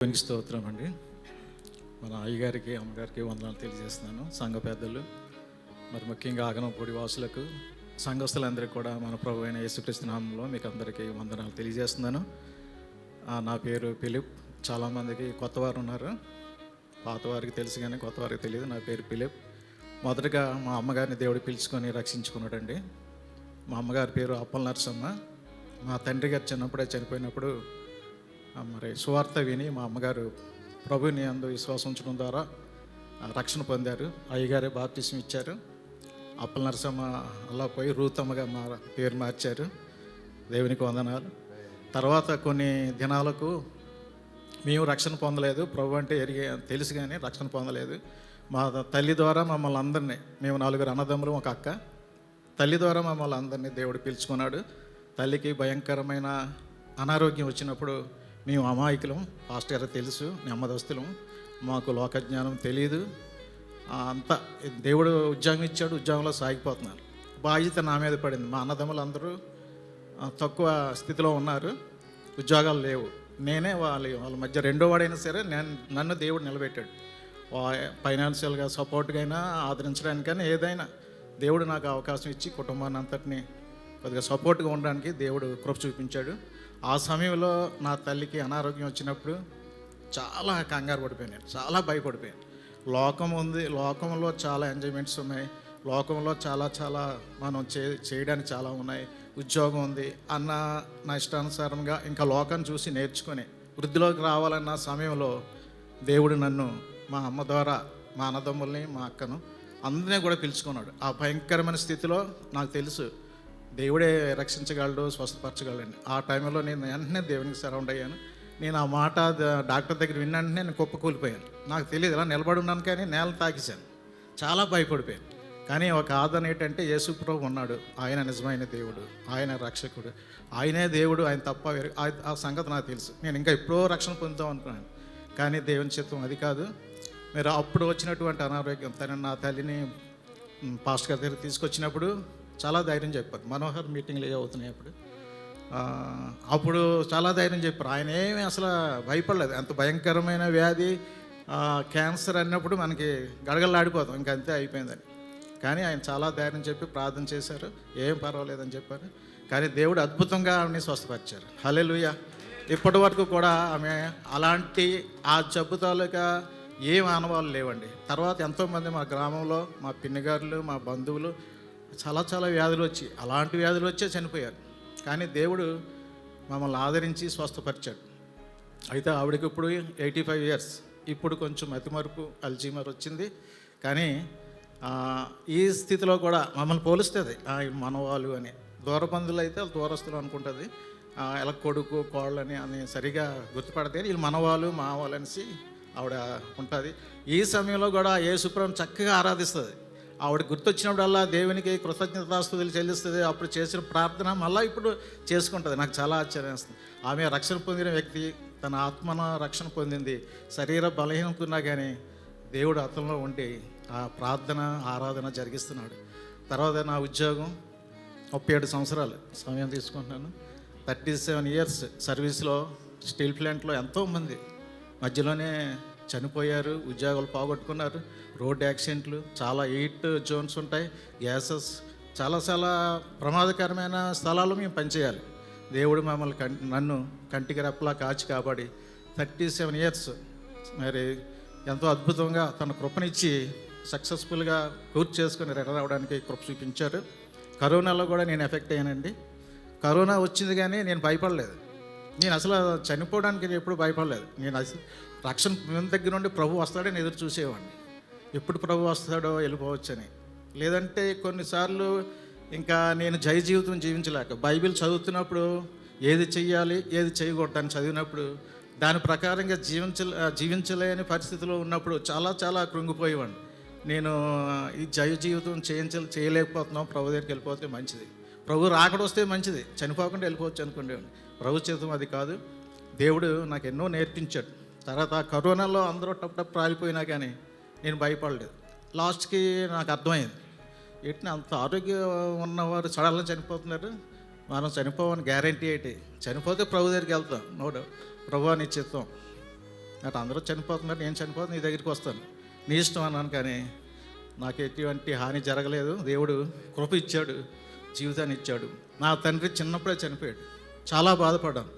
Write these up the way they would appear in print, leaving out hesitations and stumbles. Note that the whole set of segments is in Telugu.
దేవునికి స్తోత్రం అండి. మన అయ్యగారికి అమ్మగారికి వందనాలు తెలియజేస్తున్నాను. సంఘ పెద్దలు, మరి ముఖ్యంగా ఆగనపూడి వాసులకు, సంఘస్థులందరికీ కూడా మన ప్రభు అయిన యేసుక్రీస్తు నామంలో మీకు అందరికీ వందనాలు తెలియజేస్తున్నాను. నా పేరు ఫిలిప్. చాలామందికి కొత్త వారు ఉన్నారు, పాత వారికి తెలుసు కానీ కొత్త వారికి తెలియదు. నా పేరు ఫిలిప్. మొదటగా మా అమ్మగారిని దేవుడు పిలుచుకొని రక్షించుకున్నాడండి. మా అమ్మగారి పేరు అప్పల నరసమ్మ. మా తండ్రి గారు చిన్నప్పుడే చనిపోయినప్పుడు మరి సువార్త విని మా అమ్మగారు ప్రభుని అందు విశ్వాసం ఉంచడం ద్వారా రక్షణ పొందారు. అయ్యగారే బాప్టిజం ఇచ్చారు. అప్పల నరసమ్మ అలా పోయి రూతమ్మగా మా పేరు మార్చారు. దేవునికి వందనాలు. తర్వాత కొన్ని దినాలకు మేము రక్షణ పొందలేదు. ప్రభు అంటే తెలుసు కానీ రక్షణ పొందలేదు. మా తల్లి ద్వారా మమ్మల్ని అందరినీ, మేము 4 అన్నదమ్ములు, ఒక అక్క. తల్లి ద్వారా మమ్మల్ని అందరినీ దేవుడు పిలుచుకున్నాడు. తల్లికి భయంకరమైన అనారోగ్యం వచ్చినప్పుడు మేము అమాయకులం, పాస్టర్ గారు తెలుసు, నెమ్మదస్తులం, మాకు లోకజ్ఞానం తెలియదు. అంతా దేవుడు ఉద్యోగం ఇచ్చాడు, ఉద్యోగంలో సాగిపోతున్నారు. బాధ్యత నా మీద పడింది. మా అన్నదమ్ములు అందరూ తక్కువ స్థితిలో ఉన్నారు, ఉద్యోగాలు లేవు. నేనే వాళ్ళ మధ్య రెండో వాడైనా సరే నన్ను దేవుడు నిలబెట్టాడు. ఫైనాన్షియల్గా సపోర్ట్గా అయినా, ఆదరించడానికైనా, ఏదైనా దేవుడు నాకు అవకాశం ఇచ్చి కుటుంబాన్ని అంతటినీ కొద్దిగా సపోర్ట్గా ఉండడానికి దేవుడు కృప చూపించాడు. ఆ సమయంలో నా తల్లికి అనారోగ్యం వచ్చినప్పుడు చాలా కంగారు పడిపోయాను, చాలా భయపడిపోయాను. లోకం ఉంది, లోకంలో చాలా ఎంజాయ్మెంట్స్ ఉన్నాయి, లోకంలో చాలా మనం చేయడానికి చాలా ఉన్నాయి, ఉద్యోగం ఉంది అన్న నా ఇష్టానుసారంగా ఇంకా లోకాన్ని చూసి నేర్చుకొని వృద్ధిలోకి రావాలన్న సమయంలో దేవుడు నన్ను మా అమ్మ ద్వారా మా అన్నదమ్ముల్ని, మా అక్కను అందరినీ కూడా పిలుచుకున్నాడు. ఆ భయంకరమైన స్థితిలో నాకు తెలుసు దేవుడే రక్షించగలడు, స్వస్థపరచగలడు. ఆ టైంలో నేను వెంటనే దేవునికి సరౌండ్ అయ్యాను. నేను ఆ మాట డాక్టర్ దగ్గర విన్నంటే నేను కుప్పకూలిపోయాను. నాకు తెలియదు, ఇలా నిలబడి ఉన్నాను కానీ నేల తాకిశాను, చాలా భయపడిపోయాను. కానీ ఒక ఆదరణ ఏంటంటే యేసు ప్రభు ఉన్నాడు. ఆయన నిజమైన దేవుడు, ఆయన రక్షకుడు, ఆయనే దేవుడు, ఆయన తప్ప ఆ సంగతి నాకు తెలుసు. నేను ఇంకా ఎప్పుడో రక్షణ పొందుతాం అనుకున్నాను, కానీ దేవుని చిత్తం అది కాదు. మీరు అప్పుడు వచ్చినటువంటి అనారోగ్యం, నా తల్లిని పాస్టర్ గారి దగ్గర తీసుకొచ్చినప్పుడు చాలా ధైర్యం చెప్పారు. మనోహర్ మీటింగ్లు అవుతున్నాయి అప్పుడు చాలా ధైర్యం చెప్పారు. ఆయన ఏమీ అసలు భయపడలేదు. అంత భయంకరమైన వ్యాధి, క్యాన్సర్ అన్నప్పుడు మనకి గడగడలాడిపోతాం, ఇంకా అంతే అయిపోయిందని. కానీ ఆయన చాలా ధైర్యం చెప్పి ప్రార్థన చేశారు. ఏం పర్వాలేదని చెప్పారు. కానీ దేవుడు అద్భుతంగా ఆమెని స్వస్థపరిచారు. హల్లెలూయా. ఇప్పటి వరకు కూడా ఆమె అలాంటి ఆ జబ్బు తాలూకా ఏం ఆనవాళ్ళు లేవండి. తర్వాత ఎంతోమంది మా గ్రామంలో, మా పిన్నిగారులు, మా బంధువులు చాలా వ్యాధులు వచ్చి, అలాంటి వ్యాధులు వచ్చే చనిపోయారు. కానీ దేవుడు మమ్మల్ని ఆదరించి స్వస్థపరిచాడు. అయితే ఆవిడకి ఇప్పుడు 85 years. ఇప్పుడు కొంచెం మతిమరుపు, అల్జీమర్ వచ్చింది. కానీ ఈ స్థితిలో కూడా మమ్మల్ని పోలుస్తుంది మనవాళ్ళు అని. దూర బంధువులు అయితే వాళ్ళు దూరస్తులు అనుకుంటుంది, ఎలా కొడుకు కోళ్ళని అని సరిగా గుర్తుపడితే వీళ్ళు మనవాళ్ళు మావాళ్ళు అనేసి ఆవిడ ఉంటుంది. ఈ సమయంలో కూడా యేసుప్రభుని చక్కగా ఆరాధిస్తుంది. ఆవిడ గుర్తొచ్చినప్పుడల్లా దేవునికి కృతజ్ఞతాస్తుతులు చెల్లిస్తుంది. అప్పుడు చేసిన ప్రార్థన మళ్ళీ ఇప్పుడు చేసుకుంటుంది. నాకు చాలా ఆశ్చర్యం వేస్తుంది. ఆమె రక్షణ పొందిన వ్యక్తి, తన ఆత్మన రక్షణ పొందింది. శరీర బలహీనకున్నా కానీ దేవుడు అతనిలో ఉండి ఆ ప్రార్థన, ఆరాధన జరిగిస్తున్నాడు. తర్వాత నా ఉద్యోగం 37 సంవత్సరాలు సమయం తీసుకుంటున్నాను. 37 years సర్వీస్లో, స్టీల్ ప్లాంట్లో ఎంతోమంది మధ్యలోనే చనిపోయారు, ఉద్యోగాలు పోగొట్టుకున్నారు, రోడ్ యాక్సిడెంట్లు, చాలా హీట్ జోన్స్ ఉంటాయి, గ్యాసెస్, చాలా ప్రమాదకరమైన స్థలాల్లో మేము పనిచేయాలి. దేవుడు మమ్మల్ని నన్ను కంటికి రెప్పలా కాచి కాపాడి 37 years మరి ఎంతో అద్భుతంగా తన కృపనిచ్చి సక్సెస్ఫుల్గా పూర్తి చేసుకుని రిటైర్ అవ్వడానికి కృప చూపించారు. కరోనాలో కూడా నేను ఎఫెక్ట్ అయ్యానండి. కరోనా వచ్చింది కానీ నేను భయపడలేదు. నేను అసలు చనిపోవడానికి ఎప్పుడు భయపడలేదు. నేను అసలు రక్షణ దగ్గర నుండి ప్రభు వస్తాడని ఎదురు చూసేవాడిని. ఎప్పుడు ప్రభు వస్తాడో వెళ్ళిపోవచ్చని. లేదంటే కొన్నిసార్లు ఇంకా నేను జయ జీవితం జీవించలేక, బైబిల్ చదువుతున్నప్పుడు ఏది చెయ్యాలి ఏది చేయకూడదని చదివినప్పుడు దాని ప్రకారంగా జీవించలేని పరిస్థితిలో ఉన్నప్పుడు చాలా కృంగిపోయేవాడిని. నేను ఈ జయ జీవితం చేయలేకపోతున్నాం, ప్రభు దగ్గరికి వెళ్ళిపోతే మంచిది, ప్రభు రాకడ వస్తే మంచిది, చనిపోకుండా వెళ్ళిపోవచ్చు అనుకునేవాడిని. ప్రభు చేతం అది కాదు. దేవుడు నాకు ఎన్నో నేర్పించాడు. తర్వాత కరోనాలో అందరూ టప్ రాలిపోయినా కానీ నేను భయపడలేదు. లాస్ట్కి నాకు అర్థమైంది, ఏంటి అంత ఆరోగ్యం ఉన్నవారు సడన్గా చనిపోతున్నారు, మనం చనిపోవని గ్యారంటీ ఏంటి? చనిపోతే ప్రభు దగ్గరికి వెళ్తాం, నోడు ప్రభు నీ చిత్తం అంటే అందరూ చనిపోతున్నారు, నేను చనిపోతే నీ దగ్గరికి వస్తాను, నీ ఇష్టం అన్నాను. కానీ నాకు ఎటువంటి హాని జరగలేదు. దేవుడు కృప ఇచ్చాడు, జీవితాన్ని ఇచ్చాడు. నా తండ్రి చిన్నప్పుడే చనిపోయాడు. చాలా బాధపడ్డాను.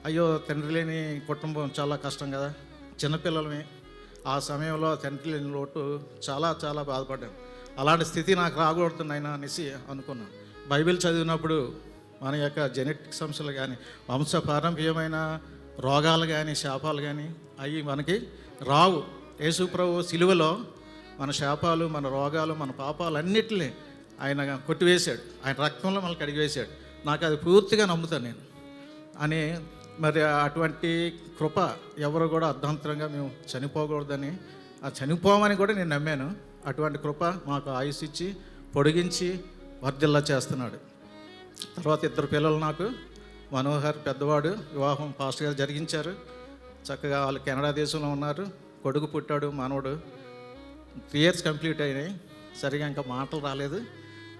అయ్యో, తండ్రి లేని కుటుంబం చాలా కష్టం కదా, చిన్నపిల్లలమే. ఆ సమయంలో తండ్రి లేని లోటు చాలా చాలా బాధపడ్డాను. అలాంటి స్థితి నాకు రాకూడదు నాయనా అనేసి అనుకున్నాను. బైబిల్ చదివినప్పుడు మన యొక్క జెనెటిక్ సమస్యలు కానీ, వంశపారంపర్యమైన రోగాలు కానీ, శాపాలు కానీ అవి మనకి రావు. యేసు ప్రభువు సిలువలో మన శాపాలు, మన రోగాలు, మన పాపాలు అన్నిటినీ ఆయన కొట్టివేశాడు. ఆయన రక్తంలో మనల్ని కడిగివేశాడు. నాకు అది పూర్తిగా నమ్ముతాను నేను అని. మరి అటువంటి కృప ఎవరు కూడా అర్ధాంతరంగా మేము చనిపోకూడదని, ఆ చనిపోమని కూడా నేను నమ్మాను. అటువంటి కృప మాకు ఆయుష్ ఇచ్చి పొడిగించి వర్ధిల్లా చేస్తున్నాడు. తర్వాత 2 పిల్లలు నాకు. మనోహర్ పెద్దవాడు, వివాహం పాస్టర్ గారు జరిగించారు. చక్కగా వాళ్ళు కెనడా దేశంలో ఉన్నారు. కొడుకు పుట్టాడు, మనవడు. 3 years కంప్లీట్ అయినాయి. సరిగా ఇంకా మాటలు రాలేదు,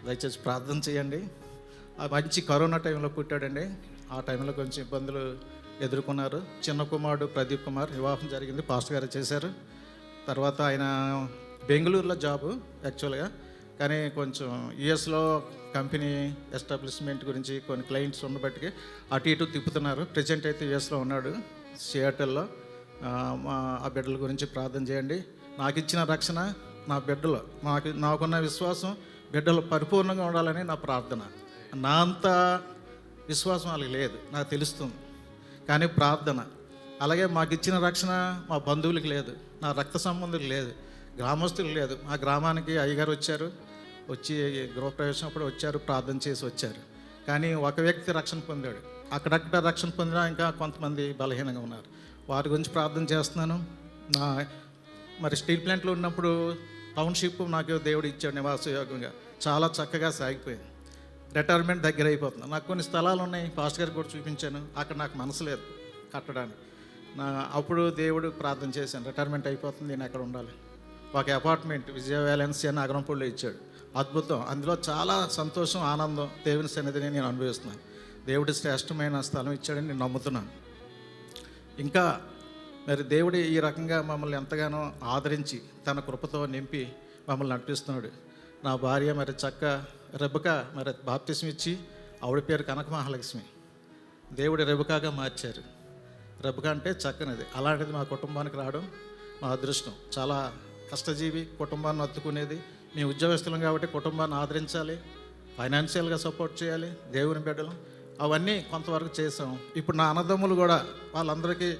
దయచేసి ప్రార్థన చేయండి. ఆ మంచి కరోనా టైంలో పుట్టాడండి. ఆ టైంలో కొంచెం ఇబ్బందులు ఎదుర్కొన్నారు. చిన్న కుమారుడు ప్రదీప్ కుమార్, వివాహం జరిగింది, పాస్టర్ గారు చేశారు. తర్వాత ఆయన బెంగళూరులో జాబు యాక్చువల్గా, కానీ కొంచెం యుఎస్లో కంపెనీ ఎస్టాబ్లిష్మెంట్ గురించి కొన్ని క్లయింట్స్ ఉండబట్టి అటు ఇటు తిప్పుతున్నారు. ప్రజెంట్ అయితే యుఎస్లో ఉన్నాడు, సియాటల్లో. ఆ బిడ్డల గురించి ప్రార్థన చేయండి. నాకు ఇచ్చిన రక్షణ నా బిడ్డలు, నాకున్న విశ్వాసం బిడ్డలు పరిపూర్ణంగా ఉండాలని నా ప్రార్థన. నా అంత విశ్వాసం వాళ్ళకి లేదు, నాకు తెలుస్తుంది, కానీ ప్రార్థన. అలాగే మాకు ఇచ్చిన రక్షణ మా బంధువులకి లేదు, నా రక్త సంబంధులకు లేదు, గ్రామస్తులకు లేదు. మా గ్రామానికి అయ్యగారు వచ్చి గృహప్రవేశం అప్పుడు వచ్చారు, ప్రార్థన చేసి వచ్చారు. కానీ ఒక వ్యక్తి రక్షణ పొందాడు. అక్కడక్కడ రక్షణ పొందినా ఇంకా కొంతమంది బలహీనంగా ఉన్నారు. వారి గురించి ప్రార్థన చేస్తున్నాను. మరి స్టీల్ ప్లాంట్లో ఉన్నప్పుడు టౌన్షిప్ నాకు దేవుడు ఇచ్చాడు నివాసయోగంగా. చాలా చక్కగా సాగిపోయింది. రిటైర్మెంట్ దగ్గర అయిపోతుంది. నాకు కొన్ని స్థలాలు ఉన్నాయి, పాస్టర్ గారికి కూడా చూపించాను. అక్కడ నాకు మనసు లేదు కట్టడానికి. అప్పుడు దేవుడు ప్రార్థన చేశాను, రిటైర్మెంట్ అయిపోతుంది, నేను ఎక్కడ ఉండాలి. ఒక అపార్ట్మెంట్ విజయ వ్యాలెన్సీ అని నగరంపూడిలో ఇచ్చాడు. అద్భుతం. అందులో చాలా సంతోషం, ఆనందం, దేవుని సన్నిధిని నేను అనుభవిస్తున్నాను. దేవుడి శ్రేష్టమైన స్థలం ఇచ్చాడని నేను నమ్ముతున్నాను. ఇంకా మరి దేవుడు ఈ రకంగా మమ్మల్ని ఎంతగానో ఆదరించి తన కృపతో నింపి మమ్మల్ని నడిపిస్తున్నాడు. నా భార్య మరి రెబక మరి బాప్తిస్మ ఇచ్చి, ఆవిడ పేరు కనక మహాలక్ష్మి. దేవుడు రెబకాగా మార్చారు. రెబక అంటే చక్కనిది. అలాంటిది మా కుటుంబానికి రావడం మా అదృష్టం. చాలా కష్టజీవి, కుటుంబాన్ని హత్తుకునేది. మేము ఉద్యోగస్తులం కాబట్టి కుటుంబాన్ని ఆదరించాలి, ఫైనాన్షియల్గా సపోర్ట్ చేయాలి, దేవుని బిడ్డలు అవన్నీ కొంతవరకు చేసాం. ఇప్పుడు నా అన్నదమ్ములు కూడా వాళ్ళందరికీ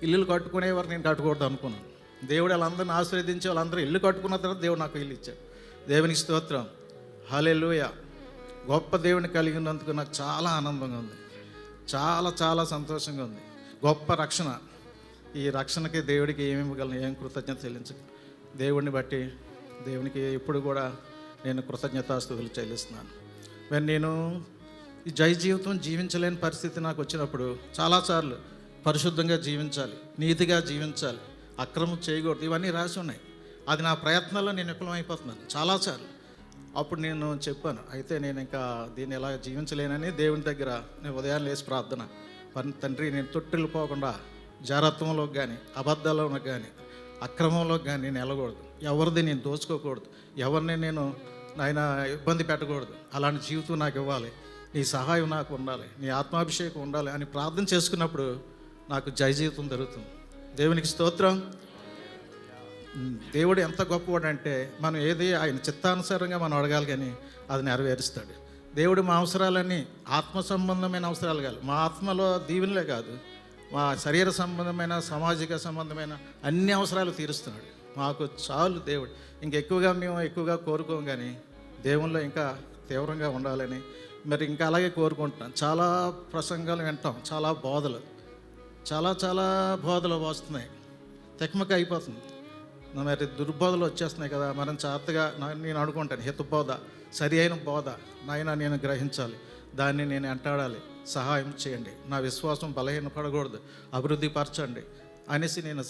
ఇల్లులు కట్టుకునేవారు, నేను కట్టుకూడదు అనుకున్నాను. దేవుడు వాళ్ళందరిని ఆశీర్వదించి వాళ్ళందరూ ఇల్లు కట్టుకున్న తర్వాత దేవుడు నాకు ఇల్లు ఇచ్చాడు. దేవునికి స్తోత్రం, హల్లెలూయా. గొప్ప దేవుని కలిగినందుకు నాకు చాలా ఆనందంగా ఉంది, చాలా చాలా సంతోషంగా ఉంది. గొప్ప రక్షణ. ఈ రక్షణకి దేవుడికి ఏమి ఇవ్వగలను, ఏం కృతజ్ఞత చెల్లించగలను. దేవుడిని బట్టి దేవునికి ఎప్పుడు కూడా నేను కృతజ్ఞతాస్తుతులు చెల్లిస్తున్నాను. మరి నేను ఈ జై జీవితం జీవించలేని పరిస్థితి నాకు వచ్చినప్పుడు చాలాసార్లు పరిశుద్ధంగా జీవించాలి, నీతిగా జీవించాలి, అక్రమం చేయకూడదు, ఇవన్నీ రాసి ఉన్నాయి. అది నా ప్రయత్నాల్లో నేను విఫలమైపోతున్నాను చాలాసార్లు. అప్పుడు నేను చెప్పాను, అయితే నేను ఇంకా దీన్ని ఎలా జీవించలేనని దేవుని దగ్గర నేను ఉదయాన్నే లేచి ప్రార్థన, తండ్రి నేను తొట్టిల్లిపోకుండా జారత్వంలోకి కానీ, అబద్ధాలకు కానీ, అక్రమంలోకి కానీ నేను వెళ్ళకూడదు, ఎవరిది నేను దోచుకోకూడదు, ఎవరిని నేను నాయన ఇబ్బంది పెట్టకూడదు. అలాంటి జీవితం నాకు ఇవ్వాలి, నీ సహాయం నాకు ఉండాలి, నీ ఆత్మాభిషేకం ఉండాలి అని ప్రార్థన చేసుకున్నప్పుడు నాకు జయ జీవితం జరుగుతుంది. దేవునికి స్తోత్రం. దేవుడు ఎంత గొప్పవాడు అంటే మనం ఏది ఆయన చిత్తానుసారంగా మనం అడగాలి, కానీ అది నెరవేరుస్తాడు. దేవుడు మా అవసరాలన్నీ ఆత్మ సంబంధమైన అవసరాలు కాదు, మా ఆత్మలో దీవెనలే కాదు, మా శరీర సంబంధమైన, సామాజిక సంబంధమైన అన్ని అవసరాలు తీరుస్తున్నాడు. మాకు చాలు దేవుడు. ఇంకెక్కువగా మేము ఎక్కువగా కోరుకోం, కానీ దేవునిలో ఇంకా తీవ్రంగా ఉండాలని మరి ఇంకా అలాగే కోరుకుంటున్నాం. చాలా ప్రసంగాలు వింటాం, చాలా బోధలు, చాలా బోధలు వస్తున్నాయి, తెక్మక అయిపోతుంది. మరి దుర్బోధలు వచ్చేస్తున్నాయి కదా, మనం చేతగా నేను అనుకుంటాను హితబోధ, సరి అయిన బోధ నాయన నేను గ్రహించాలి, దాన్ని నేను వెంటాడాలి, సహాయం చేయండి, నా విశ్వాసం బలహీనపడకూడదు, అభివృద్ధి పరచండి అనేసి నేను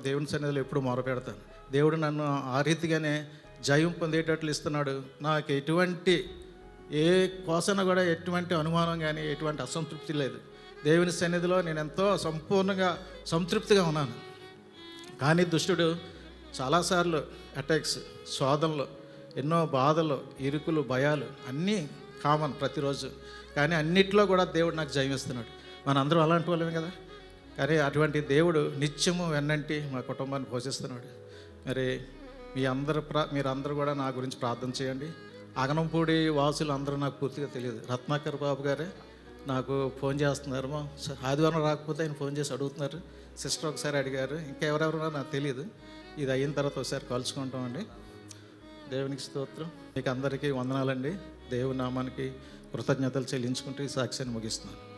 దేవుని సన్నిధిలో ఎప్పుడు మొరపెడతాను. దేవుడు నన్ను ఆ రీతిగానే జయం పొందేటట్లు ఇస్తున్నాడు. నాకు ఎటువంటి ఏ కోసన కూడా ఎటువంటి అనుమానం కానీ ఎటువంటి అసంతృప్తి లేదు. దేవుని సన్నిధిలో నేను ఎంతో సంపూర్ణంగా సంతృప్తిగా ఉన్నాను. కానీ దుష్టుడు చాలాసార్లు అటాక్స్, శోధనలు, ఎన్నో బాధలు, ఇరుకులు, భయాలు అన్నీ కామన్ ప్రతిరోజు. కానీ అన్నిట్లో కూడా దేవుడు నాకు జయమిస్తున్నాడు. మనందరం అలాంటి వాళ్ళమే కదా. కానీ అటువంటి దేవుడు నిత్యము వెన్నంటి మా కుటుంబాన్ని పోషిస్తున్నాడు. మరి మీరందరూ కూడా నా గురించి ప్రార్థన చేయండి. అగనంపూడి వాసులు అందరూ నాకు పూర్తిగా తెలియదు. రత్నాకర్ బాబు గారే నాకు ఫోన్ చేస్తున్నారు. ఆదివారం రాకపోతే ఆయన ఫోన్ చేసి అడుగుతున్నారు. సిస్టర్ ఒకసారి అడిగారు. ఇంకా ఎవరెవరో నాకు తెలియదు. ఇది అయిన తర్వాత ఒకసారి కలుసుకుంటామండి. దేవునికి స్తోత్రం. మీకు అందరికీ వందనాలండి. దేవుని నామానికి కృతజ్ఞతలు చెల్లించుకుంటూ ఈ సాక్ష్యాన్ని ముగిస్తున్నాను.